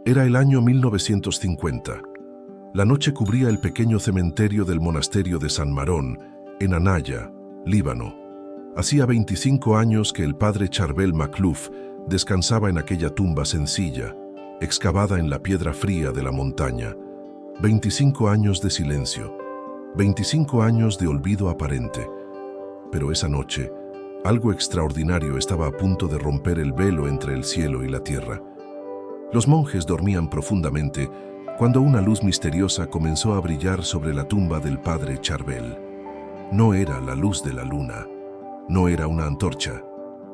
Era el año 1950. La noche cubría el pequeño cementerio del monasterio de San Marón, en Anaya, Líbano. Hacía 25 años que el padre Charbel Makhlouf descansaba en aquella tumba sencilla, excavada en la piedra fría de la montaña. 25 años de silencio, 25 años de olvido aparente. Pero esa noche, algo extraordinario estaba a punto de romper el velo entre el cielo y la tierra. Los monjes dormían profundamente cuando una luz misteriosa comenzó a brillar sobre la tumba del padre Charbel. No era la luz de la luna, no era una antorcha,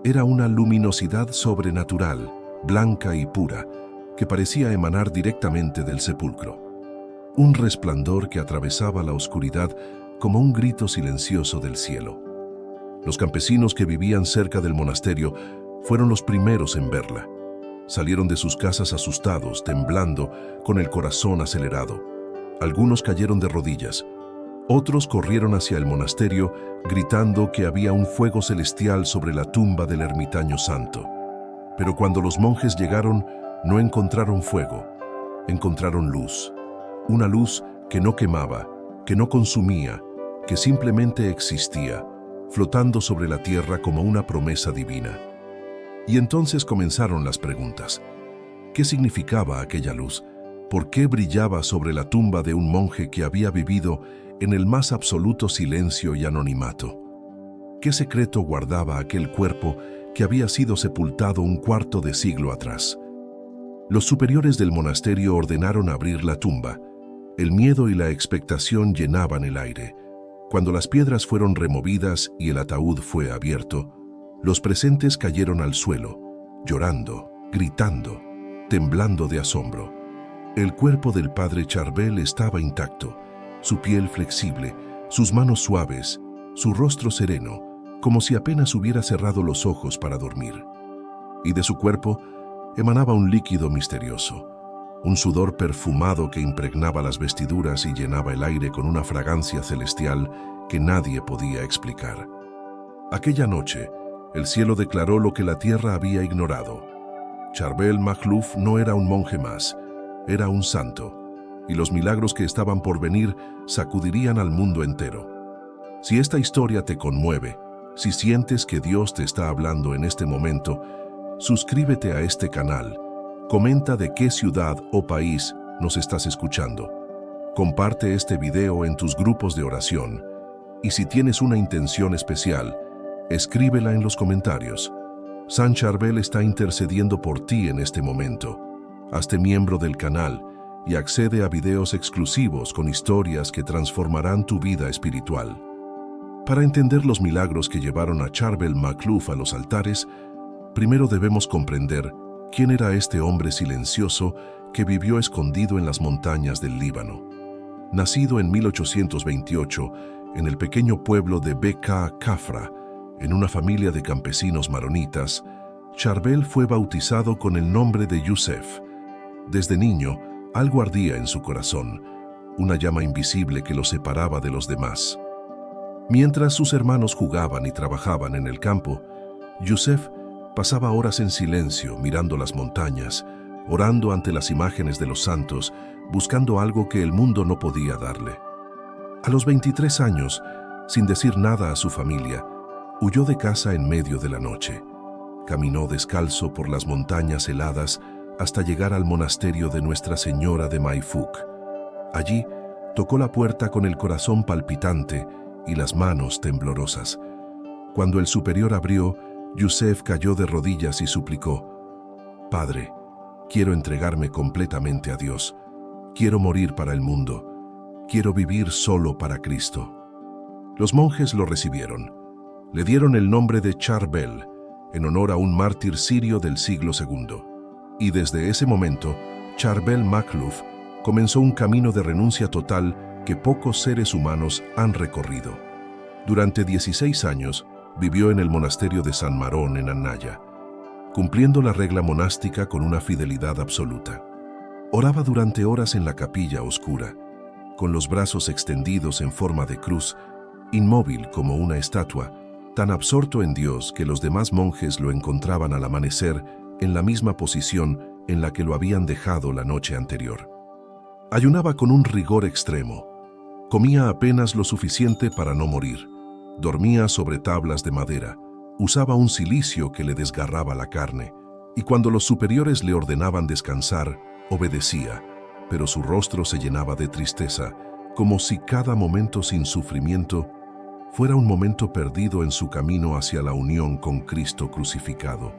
era una luminosidad sobrenatural, blanca y pura, que parecía emanar directamente del sepulcro. Un resplandor que atravesaba la oscuridad como un grito silencioso del cielo. Los campesinos que vivían cerca del monasterio fueron los primeros en verla. Salieron de sus casas asustados, temblando, con el corazón acelerado. Algunos cayeron de rodillas. Otros corrieron hacia el monasterio, gritando que había un fuego celestial sobre la tumba del ermitaño santo. Pero cuando los monjes llegaron, no encontraron fuego, encontraron luz. Una luz que no quemaba, que no consumía, que simplemente existía, flotando sobre la tierra como una promesa divina. Y entonces comenzaron las preguntas. ¿Qué significaba aquella luz? ¿Por qué brillaba sobre la tumba de un monje que había vivido en el más absoluto silencio y anonimato? ¿Qué secreto guardaba aquel cuerpo que había sido sepultado un cuarto de siglo atrás? Los superiores del monasterio ordenaron abrir la tumba. El miedo y la expectación llenaban el aire. Cuando las piedras fueron removidas y el ataúd fue abierto, los presentes cayeron al suelo, llorando, gritando, temblando de asombro. El cuerpo del padre Charbel estaba intacto, su piel flexible, sus manos suaves, su rostro sereno, como si apenas hubiera cerrado los ojos para dormir. Y de su cuerpo emanaba un líquido misterioso, un sudor perfumado que impregnaba las vestiduras y llenaba el aire con una fragancia celestial que nadie podía explicar. Aquella noche, el cielo declaró lo que la tierra había ignorado. Charbel Makhlouf no era un monje más, era un santo, y los milagros que estaban por venir sacudirían al mundo entero. Si esta historia te conmueve, si sientes que Dios te está hablando en este momento, suscríbete a este canal, comenta de qué ciudad o país nos estás escuchando, comparte este video en tus grupos de oración, y si tienes una intención especial, escríbela en los comentarios. San Charbel está intercediendo por ti en este momento. Hazte miembro del canal y accede a videos exclusivos con historias que transformarán tu vida espiritual. Para entender los milagros que llevaron a Charbel Makhlouf a los altares, primero debemos comprender quién era este hombre silencioso que vivió escondido en las montañas del Líbano. Nacido en 1828 en el pequeño pueblo de Beka Kafra, en una familia de campesinos maronitas, Charbel fue bautizado con el nombre de Yusef. Desde niño, algo ardía en su corazón, una llama invisible que lo separaba de los demás. Mientras sus hermanos jugaban y trabajaban en el campo, Yusef pasaba horas en silencio mirando las montañas, orando ante las imágenes de los santos, buscando algo que el mundo no podía darle. A los 23 años, sin decir nada a su familia, huyó de casa en medio de la noche. Caminó descalzo por las montañas heladas hasta llegar al monasterio de Nuestra Señora de Maifuk. Allí, tocó la puerta con el corazón palpitante y las manos temblorosas. Cuando el superior abrió, Yusef cayó de rodillas y suplicó: «Padre, quiero entregarme completamente a Dios. Quiero morir para el mundo. Quiero vivir solo para Cristo». Los monjes lo recibieron. Le dieron el nombre de Charbel, en honor a un mártir sirio del siglo II. Y desde ese momento, Charbel Makhlouf comenzó un camino de renuncia total que pocos seres humanos han recorrido. Durante 16 años, vivió en el monasterio de San Marón en Anaya, cumpliendo la regla monástica con una fidelidad absoluta. Oraba durante horas en la capilla oscura, con los brazos extendidos en forma de cruz, inmóvil como una estatua, tan absorto en Dios que los demás monjes lo encontraban al amanecer en la misma posición en la que lo habían dejado la noche anterior. Ayunaba con un rigor extremo. Comía apenas lo suficiente para no morir. Dormía sobre tablas de madera. Usaba un cilicio que le desgarraba la carne. Y cuando los superiores le ordenaban descansar, obedecía, pero su rostro se llenaba de tristeza, como si cada momento sin sufrimiento fuera un momento perdido en su camino hacia la unión con Cristo crucificado.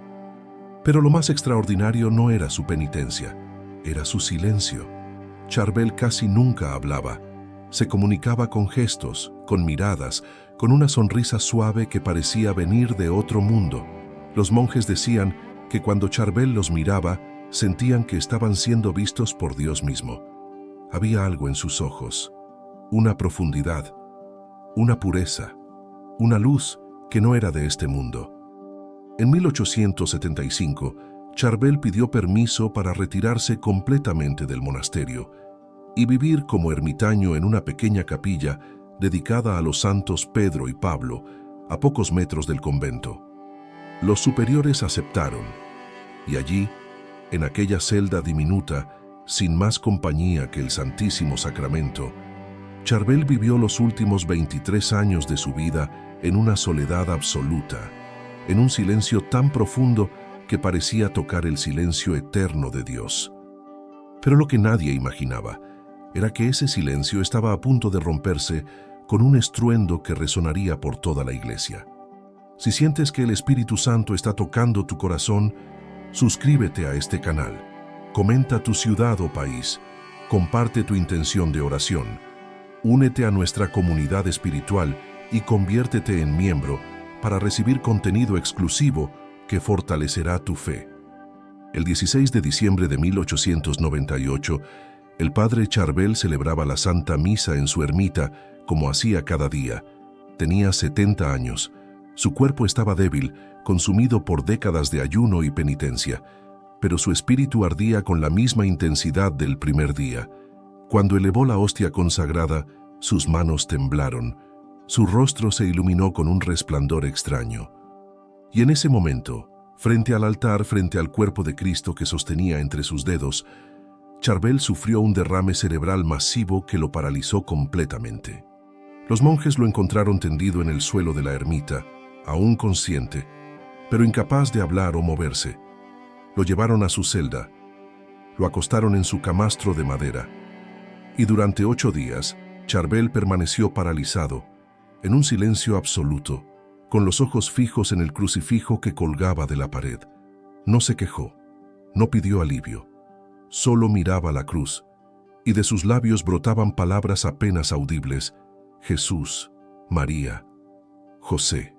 Pero lo más extraordinario no era su penitencia, era su silencio. Charbel casi nunca hablaba. Se comunicaba con gestos, con miradas, con una sonrisa suave que parecía venir de otro mundo. Los monjes decían que cuando Charbel los miraba, sentían que estaban siendo vistos por Dios mismo. Había algo en sus ojos, una profundidad, una pureza, una luz que no era de este mundo. En 1875, Charbel pidió permiso para retirarse completamente del monasterio y vivir como ermitaño en una pequeña capilla dedicada a los santos Pedro y Pablo, a pocos metros del convento. Los superiores aceptaron, y allí, en aquella celda diminuta, sin más compañía que el Santísimo Sacramento, Charbel vivió los últimos 23 años de su vida en una soledad absoluta, en un silencio tan profundo que parecía tocar el silencio eterno de Dios. Pero lo que nadie imaginaba era que ese silencio estaba a punto de romperse con un estruendo que resonaría por toda la iglesia. Si sientes que el Espíritu Santo está tocando tu corazón, suscríbete a este canal, comenta tu ciudad o país, comparte tu intención de oración, únete a nuestra comunidad espiritual y conviértete en miembro para recibir contenido exclusivo que fortalecerá tu fe. El 16 de diciembre de 1898, el padre Charbel celebraba la Santa Misa en su ermita como hacía cada día. Tenía 70 años. Su cuerpo estaba débil, consumido por décadas de ayuno y penitencia, pero su espíritu ardía con la misma intensidad del primer día. Cuando elevó la hostia consagrada, sus manos temblaron, su rostro se iluminó con un resplandor extraño. Y en ese momento, frente al altar, frente al cuerpo de Cristo que sostenía entre sus dedos, Charbel sufrió un derrame cerebral masivo que lo paralizó completamente. Los monjes lo encontraron tendido en el suelo de la ermita, aún consciente, pero incapaz de hablar o moverse. Lo llevaron a su celda, lo acostaron en su camastro de madera, y durante 8 días, Charbel permaneció paralizado, en un silencio absoluto, con los ojos fijos en el crucifijo que colgaba de la pared. No se quejó, no pidió alivio, solo miraba la cruz, y de sus labios brotaban palabras apenas audibles: Jesús, María, José.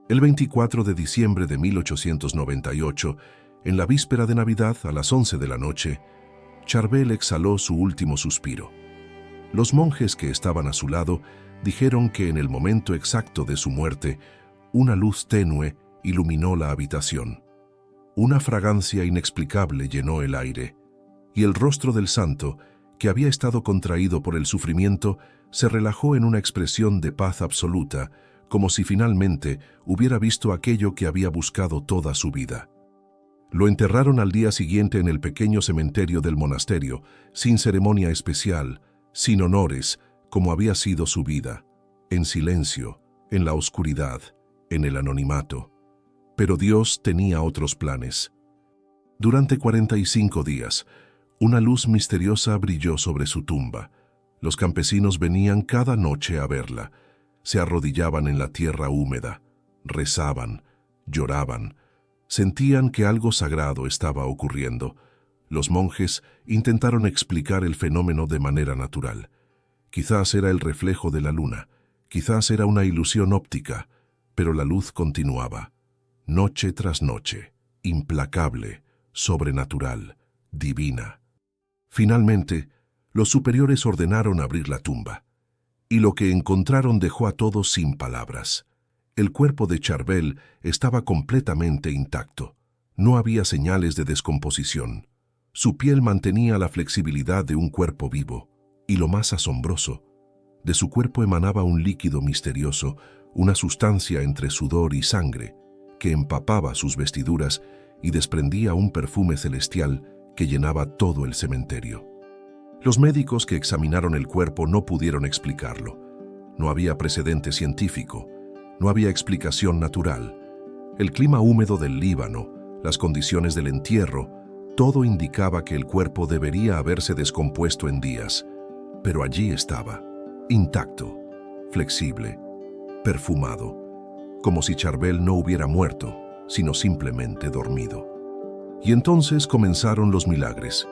El 24 de diciembre de 1898, en la víspera de Navidad a las 11 de la noche, Charbel exhaló su último suspiro. Los monjes que estaban a su lado dijeron que en el momento exacto de su muerte, una luz tenue iluminó la habitación. Una fragancia inexplicable llenó el aire, y el rostro del santo, que había estado contraído por el sufrimiento, se relajó en una expresión de paz absoluta, como si finalmente hubiera visto aquello que había buscado toda su vida. Lo enterraron al día siguiente en el pequeño cementerio del monasterio, sin ceremonia especial, sin honores, como había sido su vida, en silencio, en la oscuridad, en el anonimato. Pero Dios tenía otros planes. Durante 45 días, una luz misteriosa brilló sobre su tumba. Los campesinos venían cada noche a verla. Se arrodillaban en la tierra húmeda, rezaban, lloraban. Sentían que algo sagrado estaba ocurriendo. Los monjes intentaron explicar el fenómeno de manera natural. Quizás era el reflejo de la luna, quizás era una ilusión óptica, pero la luz continuaba, noche tras noche, implacable, sobrenatural, divina. Finalmente, los superiores ordenaron abrir la tumba, y lo que encontraron dejó a todos sin palabras. El cuerpo de Charbel estaba completamente intacto. No había señales de descomposición. Su piel mantenía la flexibilidad de un cuerpo vivo. Y lo más asombroso, de su cuerpo emanaba un líquido misterioso, una sustancia entre sudor y sangre, que empapaba sus vestiduras y desprendía un perfume celestial que llenaba todo el cementerio. Los médicos que examinaron el cuerpo no pudieron explicarlo. No había precedente científico, no había explicación natural. El clima húmedo del Líbano, las condiciones del entierro, todo indicaba que el cuerpo debería haberse descompuesto en días, pero allí estaba, intacto, flexible, perfumado, como si Charbel no hubiera muerto, sino simplemente dormido. Y entonces comenzaron los milagros,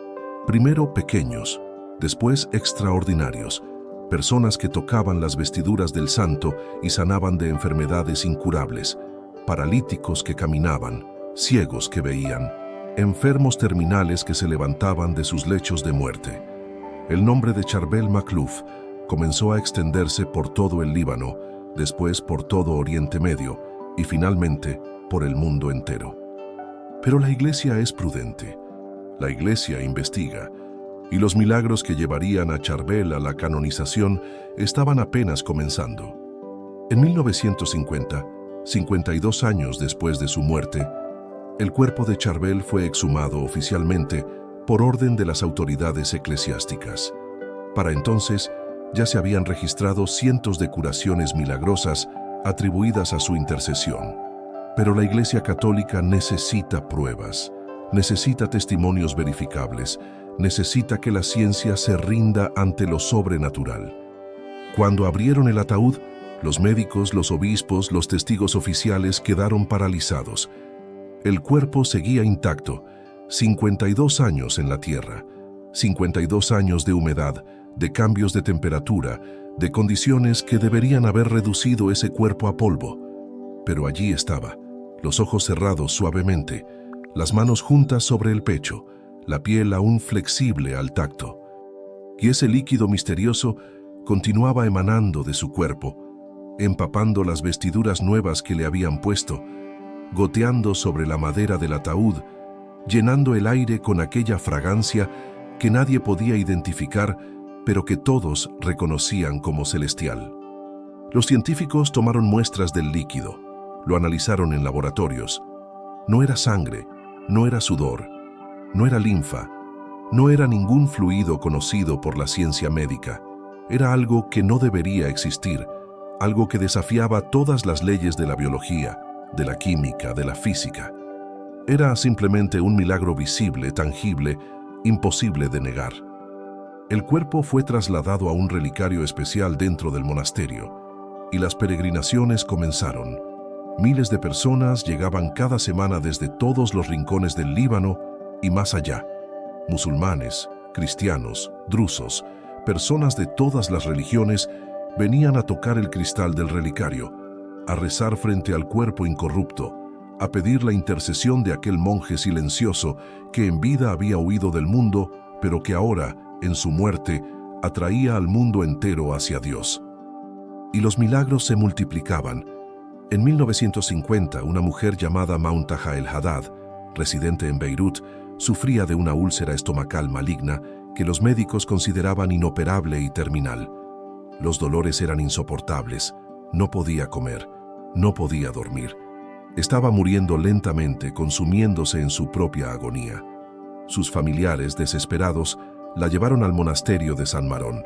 primero pequeños, después extraordinarios, personas que tocaban las vestiduras del santo y sanaban de enfermedades incurables, paralíticos que caminaban, ciegos que veían, enfermos terminales que se levantaban de sus lechos de muerte. El nombre de Charbel Makhlouf comenzó a extenderse por todo el Líbano, después por todo Oriente Medio y finalmente por el mundo entero. Pero la Iglesia es prudente. La Iglesia investiga, y los milagros que llevarían a Charbel a la canonización estaban apenas comenzando. En 1950, 52 años después de su muerte, el cuerpo de Charbel fue exhumado oficialmente por orden de las autoridades eclesiásticas. Para entonces, ya se habían registrado cientos de curaciones milagrosas atribuidas a su intercesión. Pero la Iglesia Católica necesita pruebas, necesita testimonios verificables, necesita que la ciencia se rinda ante lo sobrenatural. Cuando abrieron el ataúd, los médicos, los obispos, los testigos oficiales quedaron paralizados. El cuerpo seguía intacto, 52 años en la tierra, 52 años de humedad, de cambios de temperatura, de condiciones que deberían haber reducido ese cuerpo a polvo. Pero allí estaba, los ojos cerrados suavemente, las manos juntas sobre el pecho, la piel aún flexible al tacto. Y ese líquido misterioso continuaba emanando de su cuerpo, empapando las vestiduras nuevas que le habían puesto, goteando sobre la madera del ataúd, llenando el aire con aquella fragancia que nadie podía identificar, pero que todos reconocían como celestial. Los científicos tomaron muestras del líquido, lo analizaron en laboratorios. No era sangre, no era sudor, no era linfa, no era ningún fluido conocido por la ciencia médica. Era algo que no debería existir, algo que desafiaba todas las leyes de la biología, de la química, de la física. Era simplemente un milagro visible, tangible, imposible de negar. El cuerpo fue trasladado a un relicario especial dentro del monasterio, y las peregrinaciones comenzaron. Miles de personas llegaban cada semana desde todos los rincones del Líbano y más allá. Musulmanes, cristianos, drusos, personas de todas las religiones venían a tocar el cristal del relicario, a rezar frente al cuerpo incorrupto, a pedir la intercesión de aquel monje silencioso que en vida había huido del mundo, pero que ahora, en su muerte, atraía al mundo entero hacia Dios. Y los milagros se multiplicaban. En 1950, una mujer llamada Muntaha el-Haddad, residente en Beirut, sufría de una úlcera estomacal maligna que los médicos consideraban inoperable y terminal. Los dolores eran insoportables, no podía comer, no podía dormir. Estaba muriendo lentamente, consumiéndose en su propia agonía. Sus familiares, desesperados, la llevaron al monasterio de San Marón.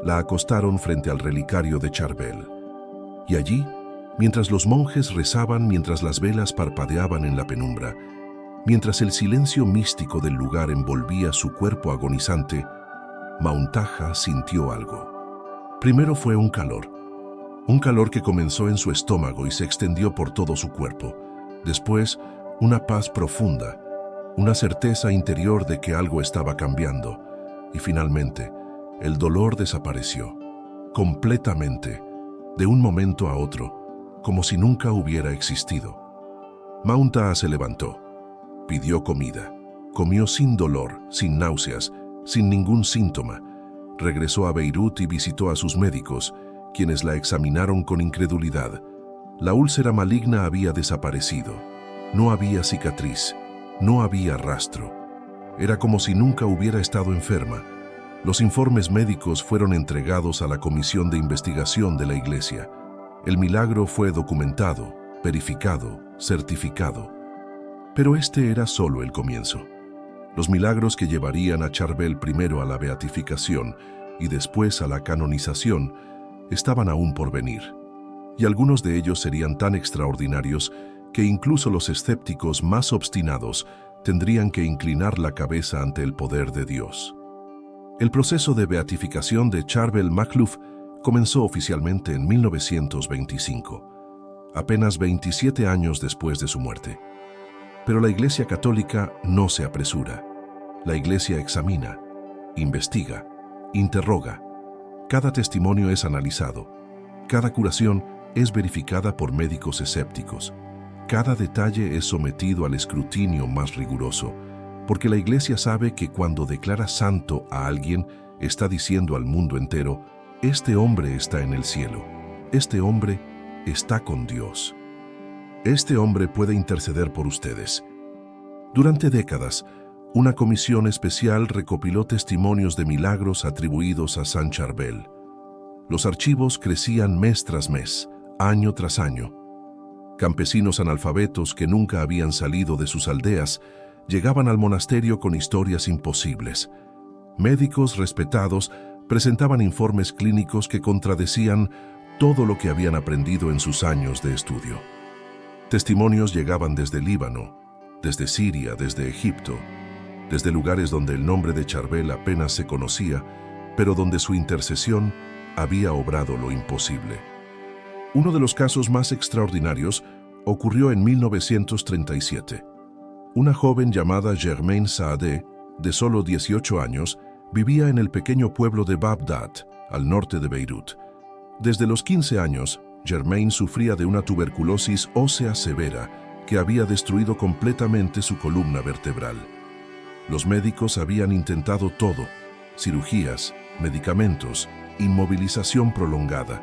La acostaron frente al relicario de Charbel. Y allí, mientras los monjes rezaban, mientras las velas parpadeaban en la penumbra, mientras el silencio místico del lugar envolvía su cuerpo agonizante, Muntaha sintió algo. Primero fue un calor que comenzó en su estómago y se extendió por todo su cuerpo. Después, una paz profunda, una certeza interior de que algo estaba cambiando. Y finalmente, el dolor desapareció, completamente, de un momento a otro, como si nunca hubiera existido. Muntaha se levantó, pidió comida, comió sin dolor, sin náuseas, sin ningún síntoma. Regresó a Beirut y visitó a sus médicos, quienes la examinaron con incredulidad. La úlcera maligna había desaparecido. No había cicatriz, no había rastro. Era como si nunca hubiera estado enferma. Los informes médicos fueron entregados a la Comisión de Investigación de la Iglesia. El milagro fue documentado, verificado, certificado. Pero este era solo el comienzo. Los milagros que llevarían a Charbel primero a la beatificación y después a la canonización estaban aún por venir. Y algunos de ellos serían tan extraordinarios que incluso los escépticos más obstinados tendrían que inclinar la cabeza ante el poder de Dios. El proceso de beatificación de Charbel Makhlouf comenzó oficialmente en 1925, apenas 27 años después de su muerte. Pero la Iglesia Católica no se apresura. La Iglesia examina, investiga, interroga. Cada testimonio es analizado. Cada curación es verificada por médicos escépticos. Cada detalle es sometido al escrutinio más riguroso, porque la Iglesia sabe que cuando declara santo a alguien, está diciendo al mundo entero: este hombre está en el cielo, este hombre está con Dios. Este hombre puede interceder por ustedes. Durante décadas, una comisión especial recopiló testimonios de milagros atribuidos a San Charbel. Los archivos crecían mes tras mes, año tras año. Campesinos analfabetos que nunca habían salido de sus aldeas llegaban al monasterio con historias imposibles. Médicos respetados presentaban informes clínicos que contradecían todo lo que habían aprendido en sus años de estudio. Testimonios llegaban desde Líbano, desde Siria, desde Egipto, desde lugares donde el nombre de Charbel apenas se conocía, pero donde su intercesión había obrado lo imposible. Uno de los casos más extraordinarios ocurrió en 1937. Una joven llamada Germaine Saadé, de solo 18 años, vivía en el pequeño pueblo de Bagdad, al norte de Beirut. Desde los 15 años, Germaine sufría de una tuberculosis ósea severa que había destruido completamente su columna vertebral. Los médicos habían intentado todo: cirugías, medicamentos, inmovilización prolongada.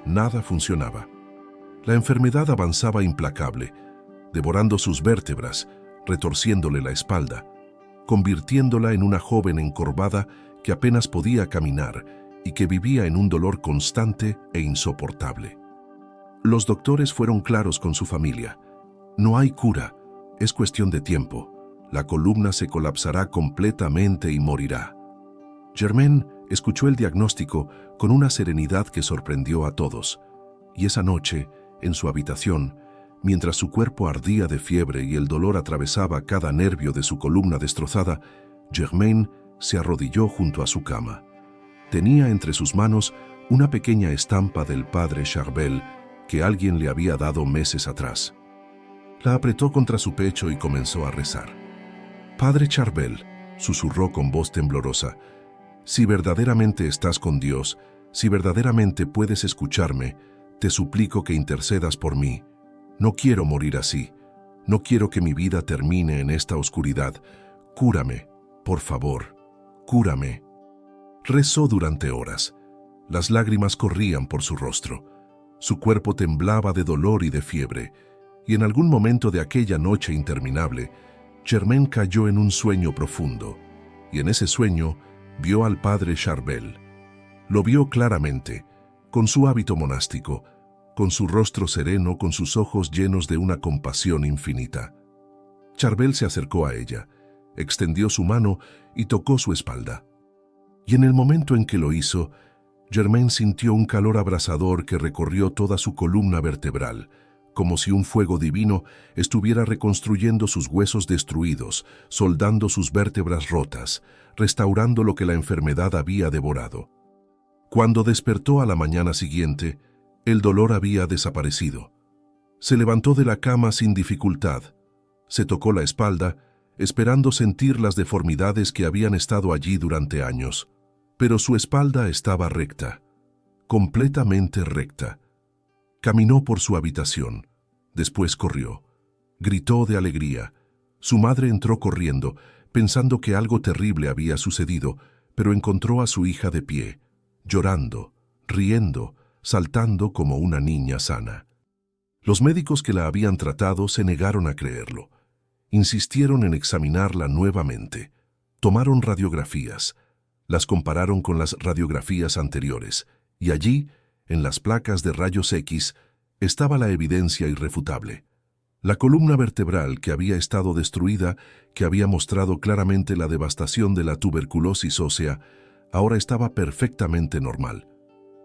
Nada funcionaba. La enfermedad avanzaba implacable, devorando sus vértebras, retorciéndole la espalda, convirtiéndola en una joven encorvada que apenas podía caminar y que vivía en un dolor constante e insoportable. Los doctores fueron claros con su familia: no hay cura, es cuestión de tiempo. La columna se colapsará completamente y morirá. Germaine escuchó el diagnóstico con una serenidad que sorprendió a todos, y esa noche, en su habitación, mientras su cuerpo ardía de fiebre y el dolor atravesaba cada nervio de su columna destrozada, Germaine se arrodilló junto a su cama. Tenía entre sus manos una pequeña estampa del padre Charbel que alguien le había dado meses atrás. La apretó contra su pecho y comenzó a rezar. «Padre Charbel», susurró con voz temblorosa, «si verdaderamente estás con Dios, si verdaderamente puedes escucharme, te suplico que intercedas por mí. No quiero morir así. No quiero que mi vida termine en esta oscuridad. Cúrame, por favor, cúrame». Rezó durante horas. Las lágrimas corrían por su rostro. Su cuerpo temblaba de dolor y de fiebre, y en algún momento de aquella noche interminable, Germaine cayó en un sueño profundo, y en ese sueño vio al padre Charbel. Lo vio claramente, con su hábito monástico, con su rostro sereno, con sus ojos llenos de una compasión infinita. Charbel se acercó a ella, extendió su mano y tocó su espalda. Y en el momento en que lo hizo, Germaine sintió un calor abrasador que recorrió toda su columna vertebral, como si un fuego divino estuviera reconstruyendo sus huesos destruidos, soldando sus vértebras rotas, restaurando lo que la enfermedad había devorado. Cuando despertó a la mañana siguiente, el dolor había desaparecido. Se levantó de la cama sin dificultad, se tocó la espalda, esperando sentir las deformidades que habían estado allí durante años, pero su espalda estaba recta, completamente recta. Caminó por su habitación, después corrió, gritó de alegría. Su madre entró corriendo, pensando que algo terrible había sucedido, pero encontró a su hija de pie, llorando, riendo, saltando como una niña sana. Los médicos que la habían tratado se negaron a creerlo. Insistieron en examinarla nuevamente. Tomaron radiografías. Las compararon con las radiografías anteriores, y allí, en las placas de rayos X, estaba la evidencia irrefutable. La columna vertebral, que había estado destruida, que había mostrado claramente la devastación de la tuberculosis ósea, ahora estaba perfectamente normal.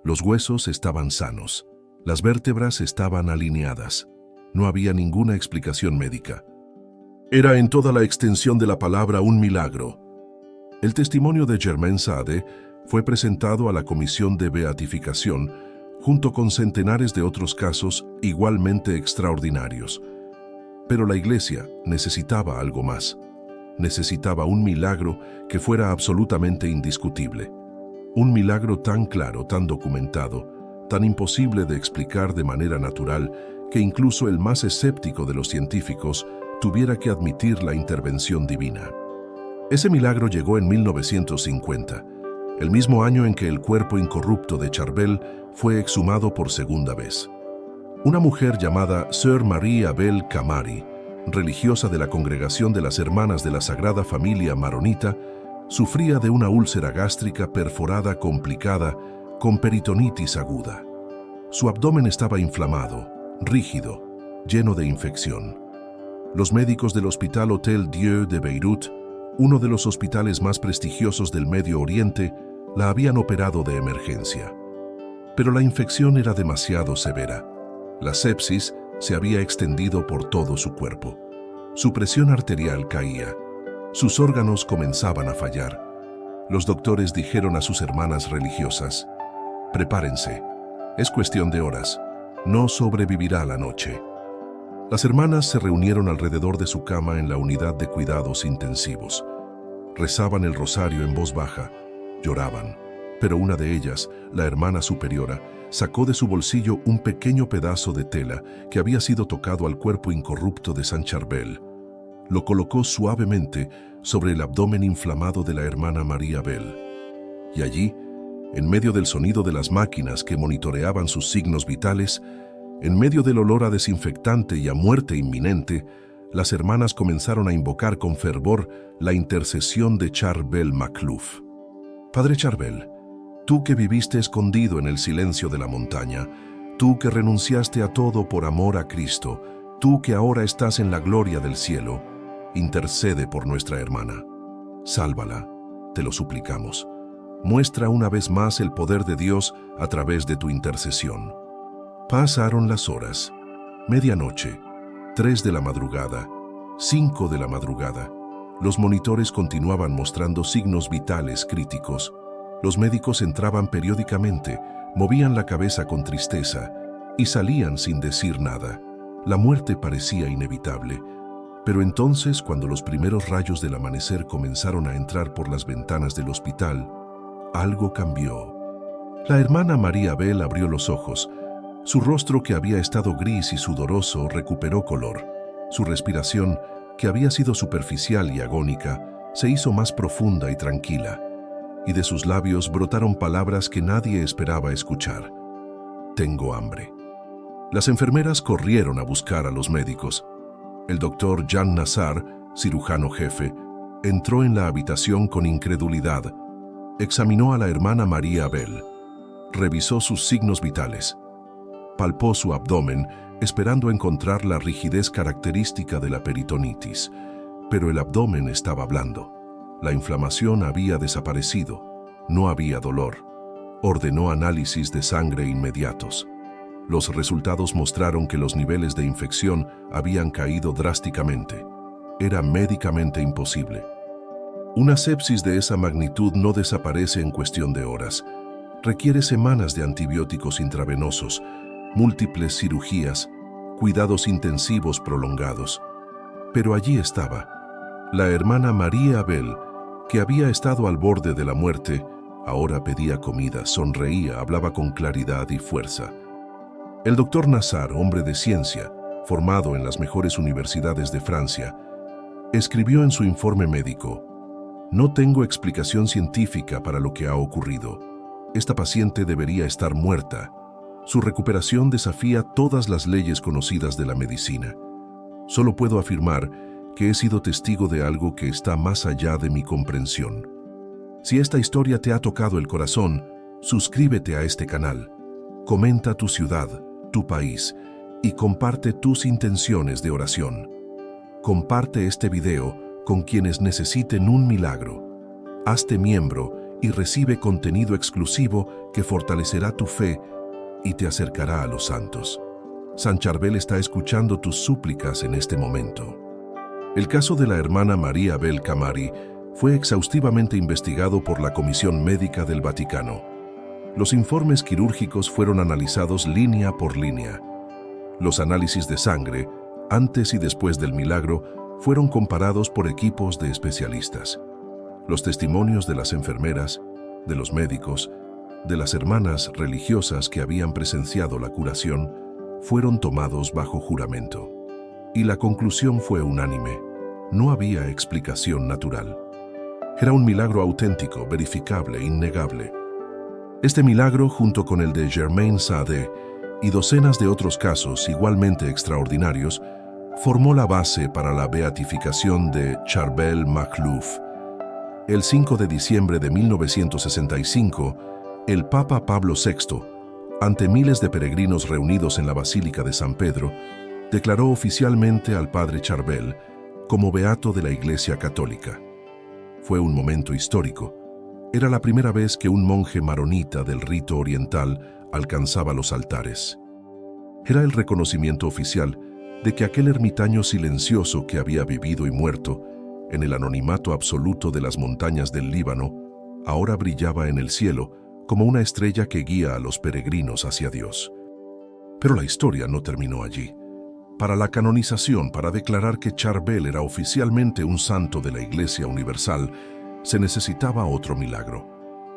Los huesos estaban sanos. Las vértebras estaban alineadas. No había ninguna explicación médica. Era en toda la extensión de la palabra un milagro. El testimonio de Germain Sade fue presentado a la Comisión de Beatificación, junto con centenares de otros casos igualmente extraordinarios. Pero la Iglesia necesitaba algo más. Necesitaba un milagro que fuera absolutamente indiscutible. Un milagro tan claro, tan documentado, tan imposible de explicar de manera natural, que incluso el más escéptico de los científicos tuviera que admitir la intervención divina. Ese milagro llegó en 1950, el mismo año en que el cuerpo incorrupto de Charbel fue exhumado por segunda vez. Una mujer llamada Sœur Marie-Abel Camari, religiosa de la Congregación de las Hermanas de la Sagrada Familia Maronita, sufría de una úlcera gástrica perforada complicada con peritonitis aguda. Su abdomen estaba inflamado, rígido, lleno de infección. Los médicos del Hospital Hôtel Dieu de Beirut, uno de los hospitales más prestigiosos del Medio Oriente, la habían operado de emergencia. Pero la infección era demasiado severa. La sepsis se había extendido por todo su cuerpo. Su presión arterial caía. Sus órganos comenzaban a fallar. Los doctores dijeron a sus hermanas religiosas: «Prepárense, es cuestión de horas, no sobrevivirá la noche». Las hermanas se reunieron alrededor de su cama en la unidad de cuidados intensivos. Rezaban el rosario en voz baja, lloraban, pero una de ellas, la hermana superiora, sacó de su bolsillo un pequeño pedazo de tela que había sido tocado al cuerpo incorrupto de San Charbel. Lo colocó suavemente sobre el abdomen inflamado de la hermana Marie-Abel. Y allí, en medio del sonido de las máquinas que monitoreaban sus signos vitales, en medio del olor a desinfectante y a muerte inminente, las hermanas comenzaron a invocar con fervor la intercesión de Charbel Makhlouf. Padre Charbel, tú que viviste escondido en el silencio de la montaña, tú que renunciaste a todo por amor a Cristo, tú que ahora estás en la gloria del cielo, intercede por nuestra hermana. Sálvala, te lo suplicamos. Muestra una vez más el poder de Dios a través de tu intercesión. Pasaron las horas. Medianoche, 3 de la madrugada, 5 de la madrugada. Los monitores continuaban mostrando signos vitales críticos. Los médicos entraban periódicamente, movían la cabeza con tristeza y salían sin decir nada. La muerte parecía inevitable. Pero entonces, cuando los primeros rayos del amanecer comenzaron a entrar por las ventanas del hospital, algo cambió. La hermana Marie-Abel abrió los ojos. Su rostro, que había estado gris y sudoroso, recuperó color. Su respiración, que había sido superficial y agónica, se hizo más profunda y tranquila, y de sus labios brotaron palabras que nadie esperaba escuchar. «Tengo hambre». Las enfermeras corrieron a buscar a los médicos. El doctor Jean Nassar, cirujano jefe, entró en la habitación con incredulidad. Examinó a la hermana Marie-Abel. Revisó sus signos vitales. Palpó su abdomen, esperando encontrar la rigidez característica de la peritonitis, pero el abdomen estaba blando. La inflamación había desaparecido. No había dolor. Ordenó análisis de sangre inmediatos. Los resultados mostraron que los niveles de infección habían caído drásticamente. Era médicamente imposible. Una sepsis de esa magnitud no desaparece en cuestión de horas. Requiere semanas de antibióticos intravenosos, múltiples cirugías, cuidados intensivos prolongados. Pero allí estaba, la hermana Marie-Abel, que había estado al borde de la muerte, ahora pedía comida, sonreía, hablaba con claridad y fuerza. El doctor Nassar, hombre de ciencia, formado en las mejores universidades de Francia, escribió en su informe médico: «No tengo explicación científica para lo que ha ocurrido. Esta paciente debería estar muerta. Su recuperación desafía todas las leyes conocidas de la medicina. Solo puedo afirmar que he sido testigo de algo que está más allá de mi comprensión». Si esta historia te ha tocado el corazón, suscríbete a este canal. Comenta tu ciudad, tu país y comparte tus intenciones de oración. Comparte este video con quienes necesiten un milagro. Hazte miembro y recibe contenido exclusivo que fortalecerá tu fe y te acercará a los santos. San Charbel está escuchando tus súplicas en este momento. El caso de la hermana María Bel Camari fue exhaustivamente investigado por la Comisión Médica del Vaticano. Los informes quirúrgicos fueron analizados línea por línea. Los análisis de sangre, antes y después del milagro, fueron comparados por equipos de especialistas. Los testimonios de las enfermeras, de los médicos, de las hermanas religiosas que habían presenciado la curación, fueron tomados bajo juramento. Y la conclusión fue unánime. No había explicación natural. Era un milagro auténtico, verificable, innegable. Este milagro, junto con el de Germain Sade y docenas de otros casos igualmente extraordinarios, formó la base para la beatificación de Charbel Makhlouf. El 5 de diciembre de 1965, el Papa Pablo VI, ante miles de peregrinos reunidos en la Basílica de San Pedro, declaró oficialmente al padre Charbel como beato de la Iglesia Católica. Fue un momento histórico. Era la primera vez que un monje maronita del rito oriental alcanzaba los altares. Era el reconocimiento oficial de que aquel ermitaño silencioso que había vivido y muerto en el anonimato absoluto de las montañas del Líbano, ahora brillaba en el cielo como una estrella que guía a los peregrinos hacia Dios. Pero la historia no terminó allí. Para la canonización, para declarar que Charbel era oficialmente un santo de la Iglesia Universal, se necesitaba otro milagro.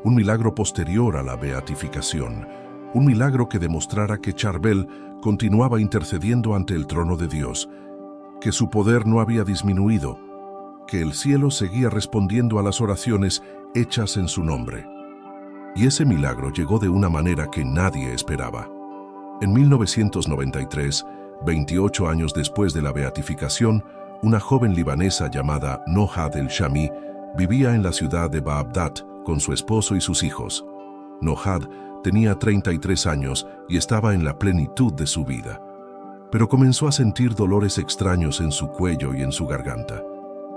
Un milagro posterior a la beatificación. Un milagro que demostrara que Charbel continuaba intercediendo ante el trono de Dios, que su poder no había disminuido, que el cielo seguía respondiendo a las oraciones hechas en su nombre. Y ese milagro llegó de una manera que nadie esperaba. En 1993, 28 años después de la beatificación, una joven libanesa llamada Nohad el-Shami vivía en la ciudad de Bagdad con su esposo y sus hijos. Nohad tenía 33 años y estaba en la plenitud de su vida. Pero comenzó a sentir dolores extraños en su cuello y en su garganta.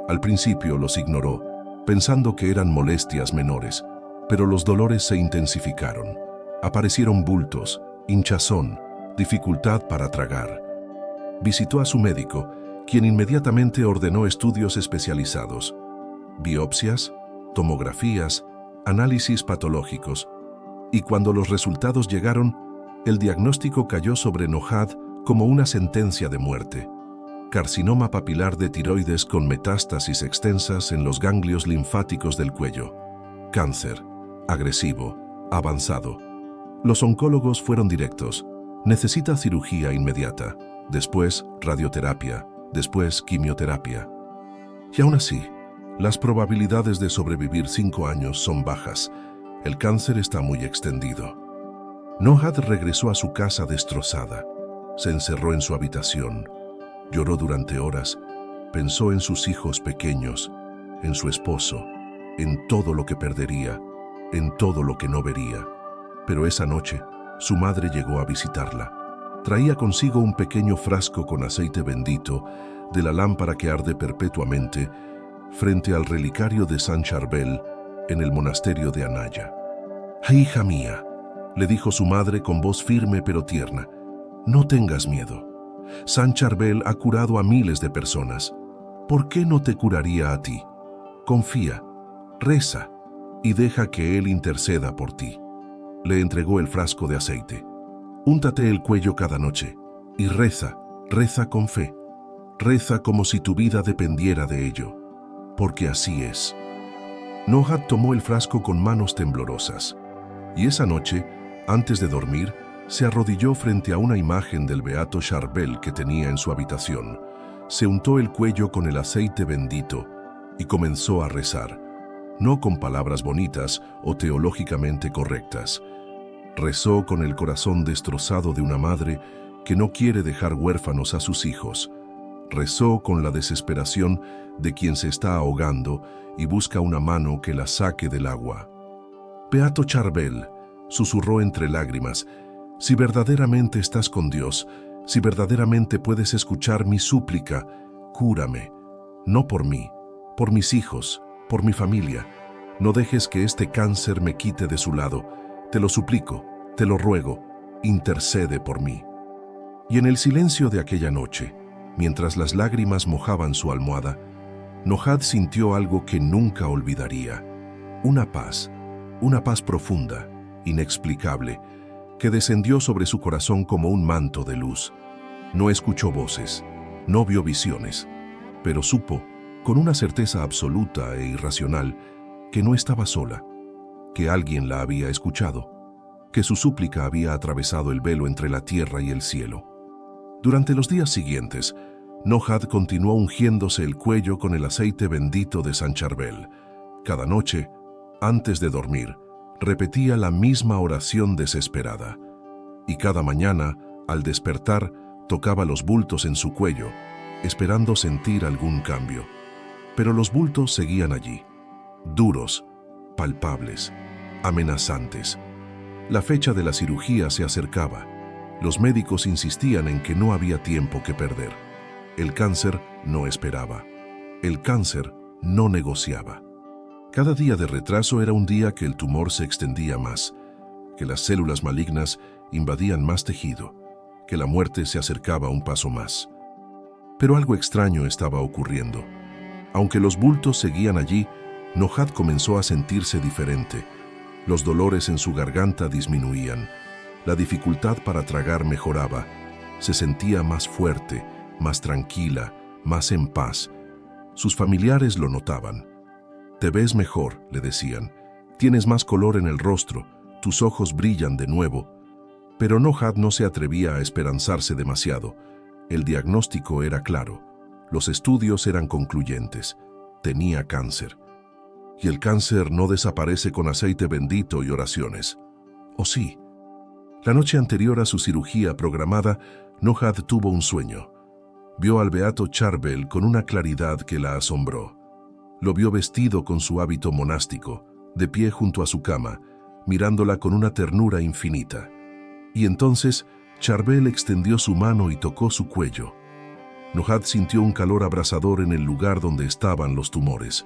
Al principio los ignoró, pensando que eran molestias menores, pero los dolores se intensificaron. Aparecieron bultos, hinchazón, dificultad para tragar. Visitó a su médico, quien inmediatamente ordenó estudios especializados: biopsias, tomografías, análisis patológicos. Y cuando los resultados llegaron, el diagnóstico cayó sobre Nohad como una sentencia de muerte: carcinoma papilar de tiroides con metástasis extensas en los ganglios linfáticos del cuello. Cáncer, agresivo, avanzado. Los oncólogos fueron directos: necesita cirugía inmediata, después radioterapia, después quimioterapia. Y aún así, las probabilidades de sobrevivir 5 años son bajas. El cáncer está muy extendido. Nohad regresó a su casa destrozada. Se encerró en su habitación. Lloró durante horas. Pensó en sus hijos pequeños, en su esposo, en todo lo que perdería, en todo lo que no vería. Pero esa noche, su madre llegó a visitarla. Traía consigo un pequeño frasco con aceite bendito de la lámpara que arde perpetuamente frente al relicario de San Charbel en el monasterio de Anaya. «Hija mía», le dijo su madre con voz firme pero tierna, «no tengas miedo. San Charbel ha curado a miles de personas. ¿Por qué no te curaría a ti? Confía, reza y deja que Él interceda por ti». Le entregó el frasco de aceite. «Úntate el cuello cada noche y reza, reza con fe. Reza como si tu vida dependiera de ello, porque así es». Nohad tomó el frasco con manos temblorosas y esa noche, antes de dormir, se arrodilló frente a una imagen del beato Charbel que tenía en su habitación. Se untó el cuello con el aceite bendito y comenzó a rezar, no con palabras bonitas o teológicamente correctas. Rezó con el corazón destrozado de una madre que no quiere dejar huérfanos a sus hijos. Rezó con la desesperación de quien se está ahogando y busca una mano que la saque del agua. «Beato Charbel», susurró entre lágrimas, «si verdaderamente estás con Dios, Si verdaderamente puedes escuchar mi súplica, cúrame. No por mí, por mis hijos, por mi familia. No dejes que este cáncer me quite de su lado. Te lo suplico, te lo ruego, intercede por mí. Y en el silencio de aquella noche, mientras las lágrimas mojaban su almohada, Nohad sintió algo que nunca olvidaría. Una paz profunda, inexplicable, que descendió sobre su corazón como un manto de luz. No escuchó voces, no vio visiones, pero supo, con una certeza absoluta e irracional, que no estaba sola, que alguien la había escuchado, que su súplica había atravesado el velo entre la tierra y el cielo. Durante los días siguientes, Nohad continuó ungiéndose el cuello con el aceite bendito de San Charbel. Cada noche, antes de dormir, repetía la misma oración desesperada. Y cada mañana, al despertar, tocaba los bultos en su cuello, esperando sentir algún cambio. Pero los bultos seguían allí, duros, palpables, amenazantes. La fecha de la cirugía se acercaba. Los médicos insistían en que no había tiempo que perder. El cáncer no esperaba. El cáncer no negociaba. Cada día de retraso era un día que el tumor se extendía más, que las células malignas invadían más tejido, que la muerte se acercaba un paso más. Pero algo extraño estaba ocurriendo. Aunque los bultos seguían allí, Nohad comenzó a sentirse diferente. Los dolores en su garganta disminuían. La dificultad para tragar mejoraba. Se sentía más fuerte, más tranquila, más en paz. Sus familiares lo notaban. «Te ves mejor», le decían. «Tienes más color en el rostro, tus ojos brillan de nuevo». Pero Nohad no se atrevía a esperanzarse demasiado. El diagnóstico era claro. Los estudios eran concluyentes. Tenía cáncer. Y el cáncer no desaparece con aceite bendito y oraciones. ¿O sí? La noche anterior a su cirugía programada, Nohad tuvo un sueño. Vio al beato Charbel con una claridad que la asombró. Lo vio vestido con su hábito monástico, de pie junto a su cama, mirándola con una ternura infinita. Y entonces, Charbel extendió su mano y tocó su cuello. Nohad sintió un calor abrasador en el lugar donde estaban los tumores.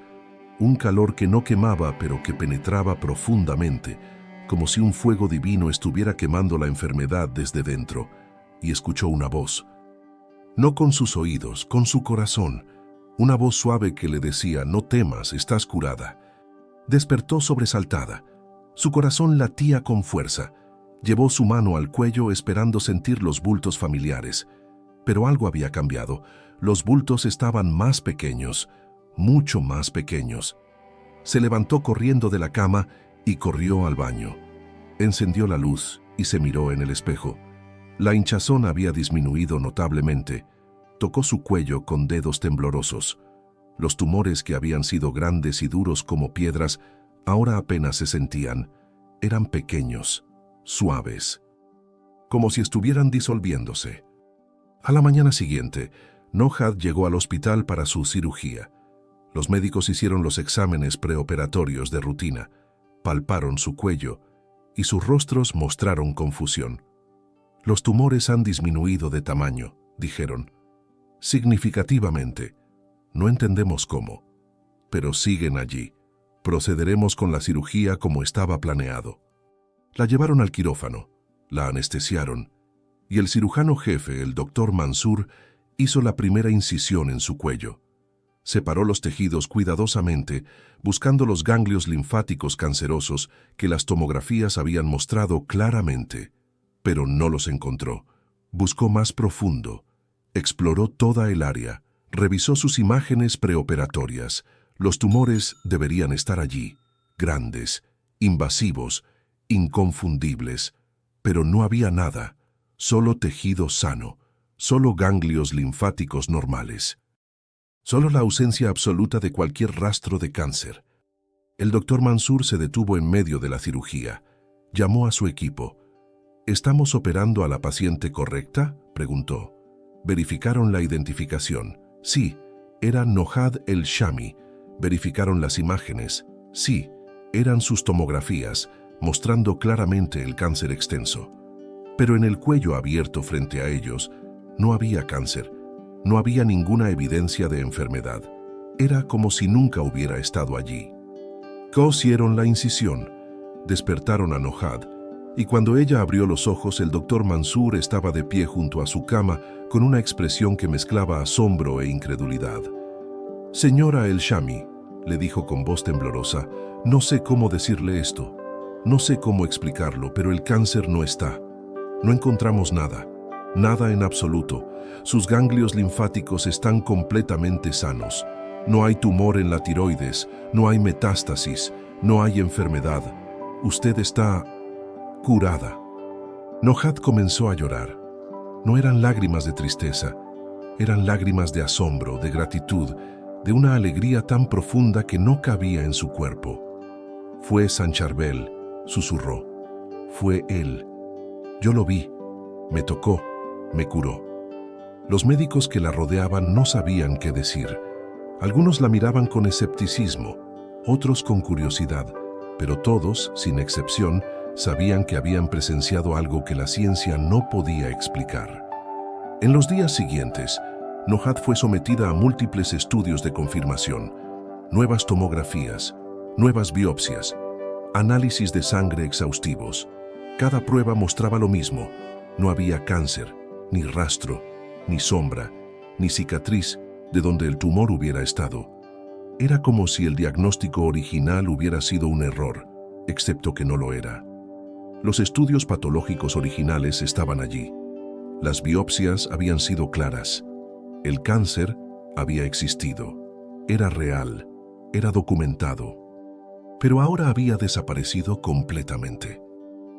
Un calor que no quemaba, pero que penetraba profundamente, como si un fuego divino estuviera quemando la enfermedad desde dentro. Y escuchó una voz. No con sus oídos, con su corazón. Una voz suave que le decía: «No temas, estás curada». Despertó sobresaltada. Su corazón latía con fuerza. Llevó su mano al cuello esperando sentir los bultos familiares. Pero algo había cambiado. Los bultos estaban más pequeños, mucho más pequeños. Se levantó corriendo de la cama y corrió al baño. Encendió la luz y se miró en el espejo. La hinchazón había disminuido notablemente. Tocó su cuello con dedos temblorosos. Los tumores que habían sido grandes y duros como piedras, ahora apenas se sentían. Eran pequeños, suaves, como si estuvieran disolviéndose. A la mañana siguiente, Nohad llegó al hospital para su cirugía. Los médicos hicieron los exámenes preoperatorios de rutina, palparon su cuello y sus rostros mostraron confusión. «Los tumores han disminuido de tamaño», dijeron, «significativamente. No entendemos cómo, pero siguen allí. Procederemos con la cirugía como estaba planeado». La llevaron al quirófano, la anestesiaron, y el cirujano jefe, el doctor Mansur, hizo la primera incisión en su cuello. Separó los tejidos cuidadosamente, buscando los ganglios linfáticos cancerosos que las tomografías habían mostrado claramente. Pero no los encontró. Buscó más profundo. Exploró toda el área. Revisó sus imágenes preoperatorias. Los tumores deberían estar allí, grandes, invasivos, inconfundibles. Pero no había nada. Solo tejido sano. Solo ganglios linfáticos normales. Solo la ausencia absoluta de cualquier rastro de cáncer. El doctor Mansur se detuvo en medio de la cirugía. Llamó a su equipo. «¿Estamos operando a la paciente correcta?», preguntó. Verificaron la identificación. Sí, era Nohad el-Shami. Verificaron las imágenes. Sí, eran sus tomografías, mostrando claramente el cáncer extenso. Pero en el cuello abierto frente a ellos, No había cáncer. No había ninguna evidencia de enfermedad. Era como si nunca hubiera estado allí. Cosieron la incisión. Despertaron a Nohad, y cuando ella abrió los ojos, el doctor Mansur estaba de pie junto a su cama con una expresión que mezclaba asombro e incredulidad. «Señora El-Shami», le dijo con voz temblorosa, «no sé cómo decirle esto. No sé cómo explicarlo, pero el cáncer no está. No encontramos nada. Nada en absoluto. Sus ganglios linfáticos están completamente sanos. No hay tumor en la tiroides, no hay metástasis, no hay enfermedad. Usted está curada». Nohad comenzó a llorar. No eran lágrimas de tristeza, eran lágrimas de asombro, de gratitud, de una alegría tan profunda que no cabía en su cuerpo. «Fue San Charbel», susurró. «Fue él. Yo lo vi, me tocó, me curó». Los médicos que la rodeaban no sabían qué decir. Algunos la miraban con escepticismo, otros con curiosidad, pero todos, sin excepción, sabían que habían presenciado algo que la ciencia no podía explicar. En los días siguientes, Nohad fue sometida a múltiples estudios de confirmación, nuevas tomografías, nuevas biopsias, análisis de sangre exhaustivos. Cada prueba mostraba lo mismo. No había cáncer, ni rastro, ni sombra, ni cicatriz de donde el tumor hubiera estado. Era como si el diagnóstico original hubiera sido un error, excepto que no lo era. Los estudios patológicos originales estaban allí. Las biopsias habían sido claras. El cáncer había existido. Era real. Era documentado. Pero ahora había desaparecido completamente.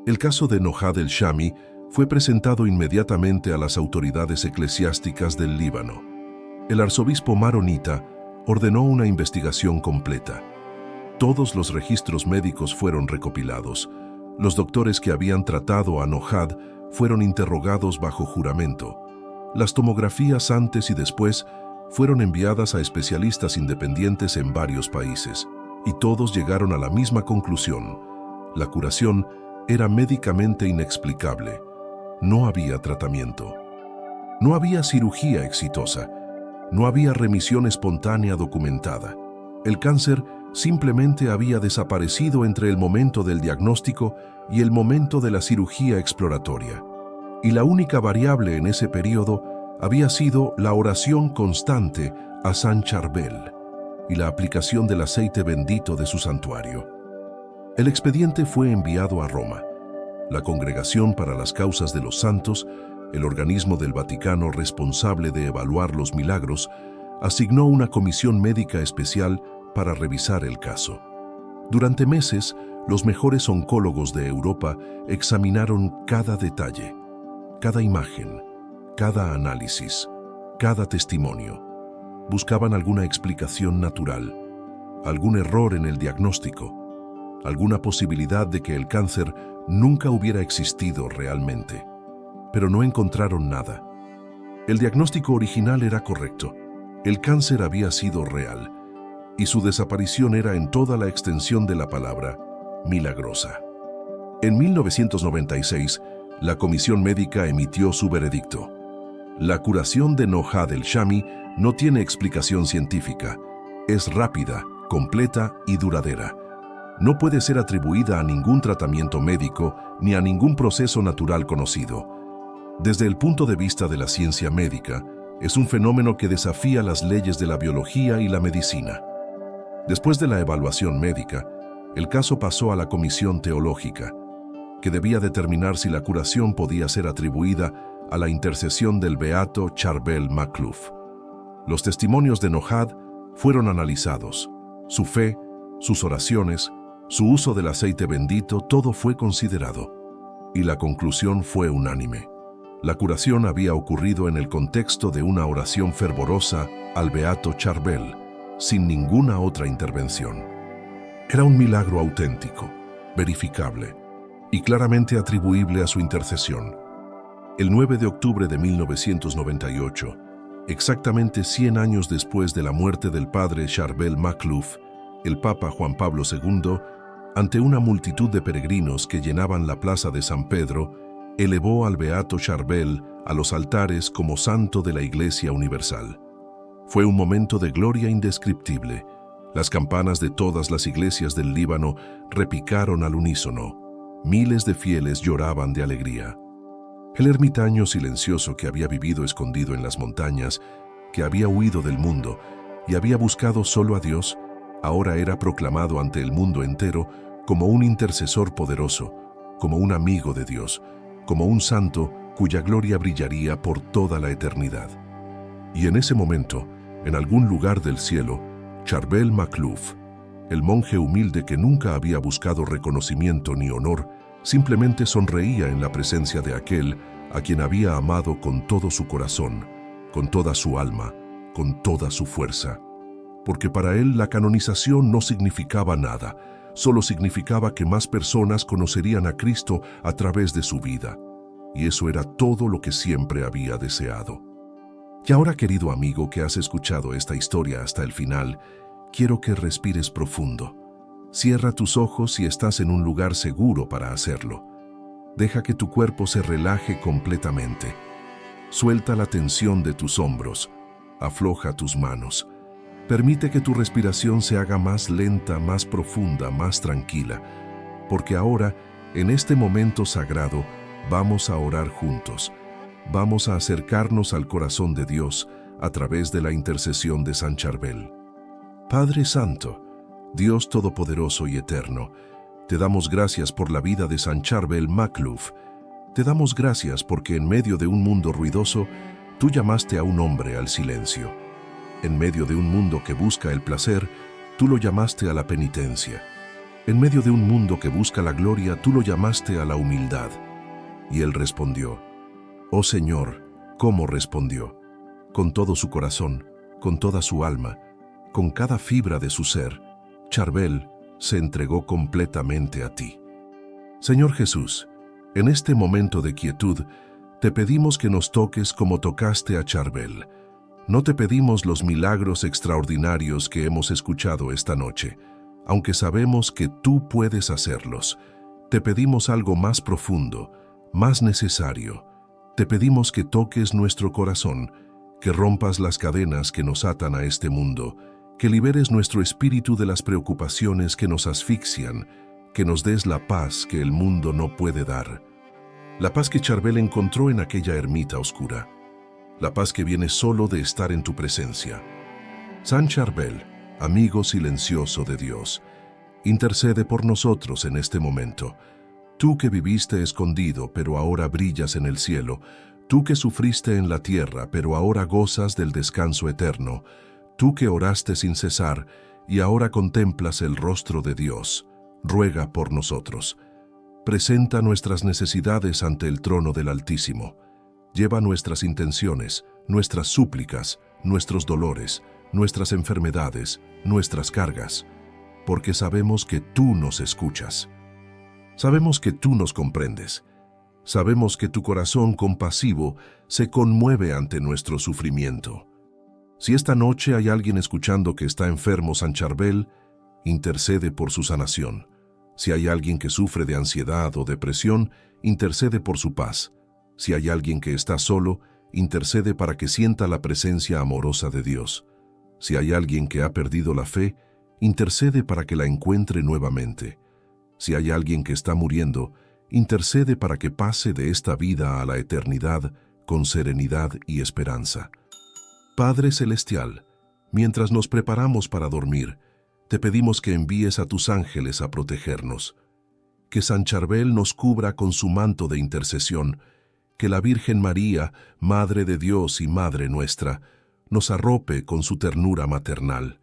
El caso de Nohad El-Shami fue presentado inmediatamente a las autoridades eclesiásticas del Líbano. El arzobispo maronita ordenó una investigación completa. Todos los registros médicos fueron recopilados. Los doctores que habían tratado a Nohad fueron interrogados bajo juramento. Las tomografías antes y después fueron enviadas a especialistas independientes en varios países, y todos llegaron a la misma conclusión. La curación era médicamente inexplicable. No había tratamiento. No había cirugía exitosa. No había remisión espontánea documentada. El cáncer simplemente había desaparecido entre el momento del diagnóstico y el momento de la cirugía exploratoria. Y la única variable en ese periodo había sido la oración constante a San Charbel y la aplicación del aceite bendito de su santuario. El expediente fue enviado a Roma. La Congregación para las Causas de los Santos, el organismo del Vaticano responsable de evaluar los milagros, asignó una comisión médica especial para revisar el caso. Durante meses, los mejores oncólogos de Europa examinaron cada detalle, cada imagen, cada análisis, cada testimonio. Buscaban alguna explicación natural, algún error en el diagnóstico, alguna posibilidad de que el cáncer nunca hubiera existido realmente. Pero no encontraron nada. El diagnóstico original era correcto. El cáncer había sido real, y su desaparición era en toda la extensión de la palabra milagrosa. En 1996, la comisión médica emitió su veredicto. La curación de Nohad El-Shami no tiene explicación científica. Es rápida, completa y duradera. No puede ser atribuida a ningún tratamiento médico ni a ningún proceso natural conocido. Desde el punto de vista de la ciencia médica, es un fenómeno que desafía las leyes de la biología y la medicina. Después de la evaluación médica, el caso pasó a la comisión teológica, que debía determinar si la curación podía ser atribuida a la intercesión del beato Charbel Makhlouf. Los testimonios de Nohad fueron analizados. Su fe, sus oraciones, su uso del aceite bendito, todo fue considerado. Y la conclusión fue unánime. La curación había ocurrido en el contexto de una oración fervorosa al beato Charbel, sin ninguna otra intervención. Era un milagro auténtico, verificable y claramente atribuible a su intercesión. El 9 de octubre de 1998, exactamente 100 años después de la muerte del padre Charbel Makhlouf, el Papa Juan Pablo II, ante una multitud de peregrinos que llenaban la plaza de San Pedro, elevó al beato Charbel a los altares como santo de la Iglesia Universal. Fue un momento de gloria indescriptible. Las campanas de todas las iglesias del Líbano repicaron al unísono. Miles de fieles lloraban de alegría. El ermitaño silencioso que había vivido escondido en las montañas, que había huido del mundo y había buscado solo a Dios, ahora era proclamado ante el mundo entero como un intercesor poderoso, como un amigo de Dios, como un santo cuya gloria brillaría por toda la eternidad. Y en ese momento, en algún lugar del cielo, Charbel Makhlouf, el monje humilde que nunca había buscado reconocimiento ni honor, simplemente sonreía en la presencia de aquel a quien había amado con todo su corazón, con toda su alma, con toda su fuerza. Porque para él la canonización no significaba nada, solo significaba que más personas conocerían a Cristo a través de su vida. Y eso era todo lo que siempre había deseado. Y ahora, querido amigo que has escuchado esta historia hasta el final, quiero que respires profundo. Cierra tus ojos si estás en un lugar seguro para hacerlo. Deja que tu cuerpo se relaje completamente. Suelta la tensión de tus hombros. Afloja tus manos. Permite que tu respiración se haga más lenta, más profunda, más tranquila. Porque ahora, en este momento sagrado, vamos a orar juntos. Vamos a acercarnos al corazón de Dios a través de la intercesión de San Charbel. Padre Santo, Dios Todopoderoso y Eterno, te damos gracias por la vida de San Charbel Makhlouf. Te damos gracias porque en medio de un mundo ruidoso, tú llamaste a un hombre al silencio. En medio de un mundo que busca el placer, tú lo llamaste a la penitencia. En medio de un mundo que busca la gloria, tú lo llamaste a la humildad. Y él respondió. Oh Señor, ¿cómo respondió? Con todo su corazón, con toda su alma, con cada fibra de su ser, Charbel se entregó completamente a ti. Señor Jesús, en este momento de quietud, te pedimos que nos toques como tocaste a Charbel. No te pedimos los milagros extraordinarios que hemos escuchado esta noche, aunque sabemos que tú puedes hacerlos. Te pedimos algo más profundo, más necesario. Te pedimos que toques nuestro corazón, que rompas las cadenas que nos atan a este mundo, que liberes nuestro espíritu de las preocupaciones que nos asfixian, que nos des la paz que el mundo no puede dar. La paz que Charbel encontró en aquella ermita oscura. La paz que viene solo de estar en tu presencia. San Charbel, amigo silencioso de Dios, intercede por nosotros en este momento. Tú que viviste escondido, pero ahora brillas en el cielo. Tú que sufriste en la tierra, pero ahora gozas del descanso eterno. Tú que oraste sin cesar, y ahora contemplas el rostro de Dios. Ruega por nosotros. Presenta nuestras necesidades ante el trono del Altísimo. Lleva nuestras intenciones, nuestras súplicas, nuestros dolores, nuestras enfermedades, nuestras cargas, porque sabemos que tú nos escuchas. Sabemos que tú nos comprendes. Sabemos que tu corazón compasivo se conmueve ante nuestro sufrimiento. Si esta noche hay alguien escuchando que está enfermo, San Charbel, intercede por su sanación. Si hay alguien que sufre de ansiedad o depresión, intercede por su paz. Si hay alguien que está solo, intercede para que sienta la presencia amorosa de Dios. Si hay alguien que ha perdido la fe, intercede para que la encuentre nuevamente. Si hay alguien que está muriendo, intercede para que pase de esta vida a la eternidad con serenidad y esperanza. Padre Celestial, mientras nos preparamos para dormir, te pedimos que envíes a tus ángeles a protegernos. Que San Charbel nos cubra con su manto de intercesión, que la Virgen María, Madre de Dios y Madre nuestra, nos arrope con su ternura maternal.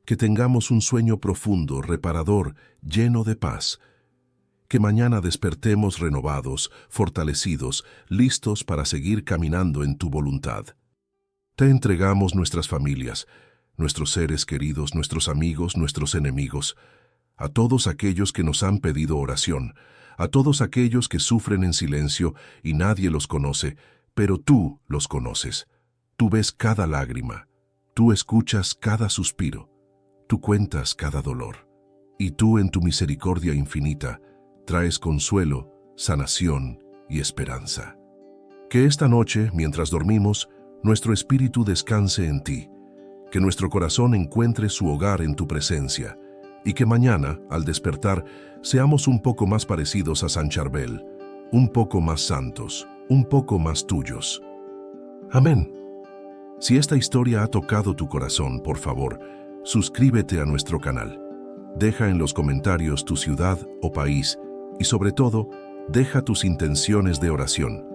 Que tengamos un sueño profundo, reparador, lleno de paz. Que mañana despertemos renovados, fortalecidos, listos para seguir caminando en tu voluntad. Te entregamos nuestras familias, nuestros seres queridos, nuestros amigos, nuestros enemigos, a todos aquellos que nos han pedido oración, a todos aquellos que sufren en silencio y nadie los conoce, pero tú los conoces. Tú ves cada lágrima, tú escuchas cada suspiro, tú cuentas cada dolor. Y tú en tu misericordia infinita traes consuelo, sanación y esperanza. Que esta noche, mientras dormimos, nuestro espíritu descanse en ti, que nuestro corazón encuentre su hogar en tu presencia, y que mañana, al despertar, seamos un poco más parecidos a San Charbel, un poco más santos, un poco más tuyos. Amén. Si esta historia ha tocado tu corazón, por favor, suscríbete a nuestro canal. Deja en los comentarios tu ciudad o país y, sobre todo, deja tus intenciones de oración.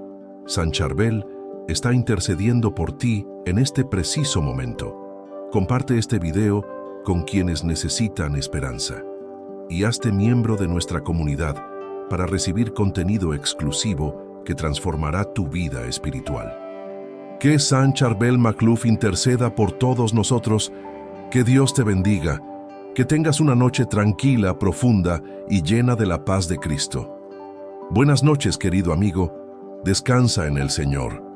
San Charbel está intercediendo por ti en este preciso momento. Comparte este video con quienes necesitan esperanza y hazte miembro de nuestra comunidad para recibir contenido exclusivo que transformará tu vida espiritual. Que San Charbel Macluf interceda por todos nosotros. Que Dios te bendiga. Que tengas una noche tranquila, profunda y llena de la paz de Cristo. Buenas noches, querido amigo. Descansa en el Señor.